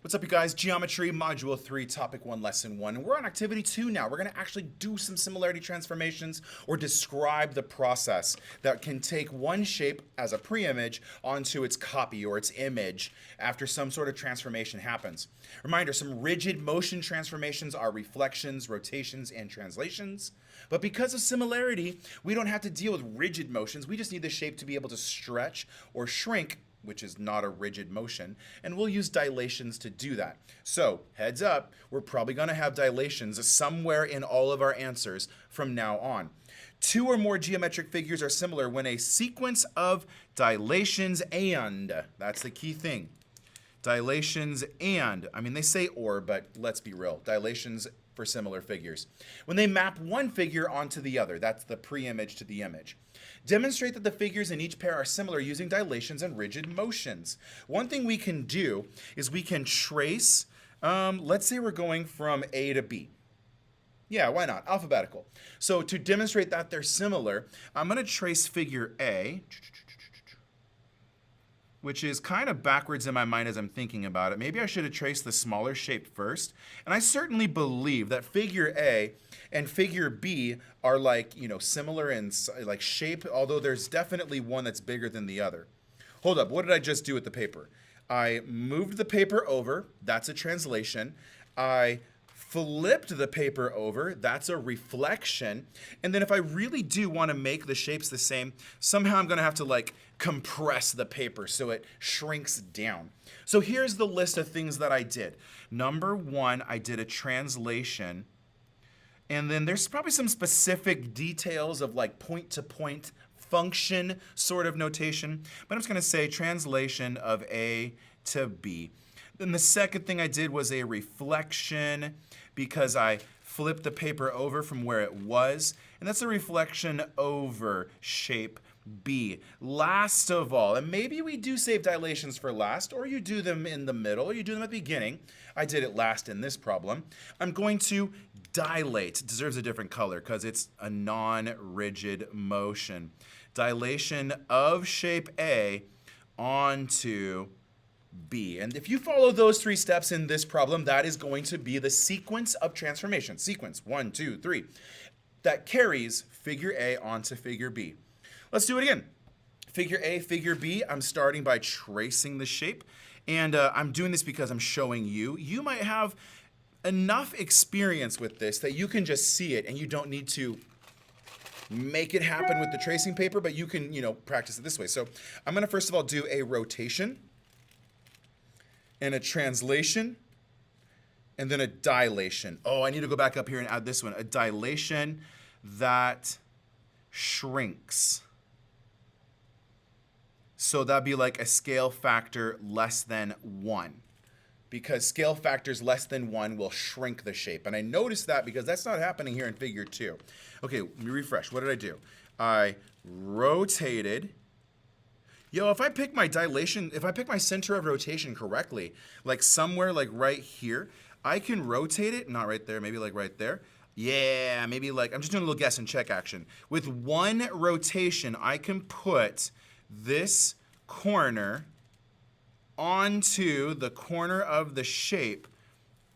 What's up, you guys? Geometry, Module 3, Topic 1, Lesson 1. And we're on Activity 2 now. We're going to actually do some similarity transformations or describe the process that can take one shape as a pre-image onto its copy or its image after some sort of transformation happens. Reminder, some rigid motion transformations are reflections, rotations, and translations. But because of similarity, we don't have to deal with rigid motions. We just need the shape to be able to stretch or shrink, which is not a rigid motion, and we'll use dilations to do that. So, heads up, we're probably going to have dilations somewhere in all of our answers from now on. Two or more geometric figures are similar when a sequence of dilations and, that's the key thing, dilations and, I mean they say or, but let's be real, dilations for similar figures. When they map one figure onto the other, that's the pre-image to the image. Demonstrate that the figures in each pair are similar using dilations and rigid motions. One thing we can do is we can trace, let's say we're going from A to B. Yeah, why not? Alphabetical. So to demonstrate that they're similar, I'm going to trace figure A, which is kind of backwards in my mind as I'm thinking about it. Maybe I should have traced the smaller shape first. And I certainly believe that figure A and figure B are similar in like shape, although there's definitely one that's bigger than the other. Hold up, what did I just do with the paper? I moved the paper over, that's a translation. I flipped the paper over, that's a reflection. And then if I really do want to make the shapes the same, somehow I'm going to have to compress the paper so it shrinks down. So here's the list of things that I did. Number one, I did a translation. And then there's probably some specific details of point-to-point function sort of notation. But I'm just going to say translation of A to B. Then the second thing I did was a reflection because I flipped the paper over from where it was. And that's a reflection over shape B. Last of all, and maybe we do save dilations for last, or you do them in the middle, or you do them at the beginning. I did it last in this problem. I'm going to dilate. It deserves a different color because it's a non-rigid motion. Dilation of shape A onto B. And if you follow those three steps in this problem, that is going to be the sequence of transformation. Sequence 1, 2, 3. That carries figure A onto figure B. Let's do it again. Figure A, figure B, I'm starting by tracing the shape. And I'm doing this because I'm showing you. You might have enough experience with this that you can just see it and you don't need to make it happen with the tracing paper, but you can, practice it this way. So I'm going to first of all do a rotation and a translation and then a dilation. Oh, I need to go back up here and add this one. A dilation that shrinks. So that'd be like a scale factor less than 1. Because scale factors less than 1 will shrink the shape. And I noticed that because that's not happening here in figure 2. Okay, let me refresh. What did I do? I rotated. If I pick my dilation, if I pick my center of rotation correctly, somewhere right here, I can rotate it, not right there, maybe right there. Yeah, maybe I'm just doing a little guess and check action. With one rotation, I can put this corner onto the corner of the shape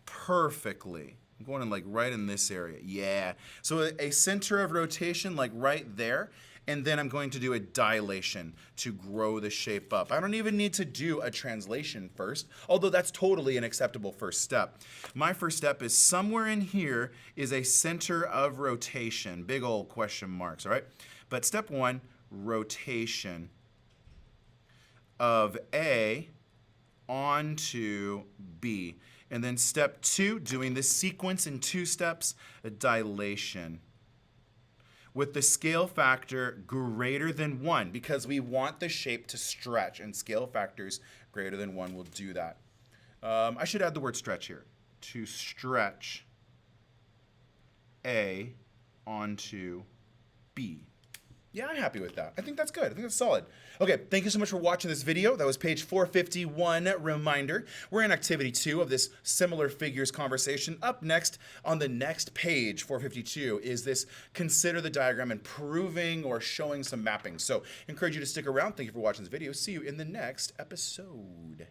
perfectly. I'm going in right in this area. Yeah. So a center of rotation right there. And then I'm going to do a dilation to grow the shape up. I don't even need to do a translation first, although that's totally an acceptable first step. My first step is somewhere in here is a center of rotation. Big old question marks, all right? But step 1, rotation of A onto B. And then step 2, doing this sequence in 2 steps, a dilation with the scale factor greater than 1 because we want the shape to stretch, and scale factors greater than 1 will do that. I should add the word stretch here. To stretch A onto B. Yeah, I'm happy with that. I think that's good. I think that's solid. Okay, thank you so much for watching this video. That was page 451, reminder. We're in activity 2 of this similar figures conversation. Up next, on the next page, 452, is this consider the diagram and proving or showing some mapping. So, encourage you to stick around. Thank you for watching this video. See you in the next episode.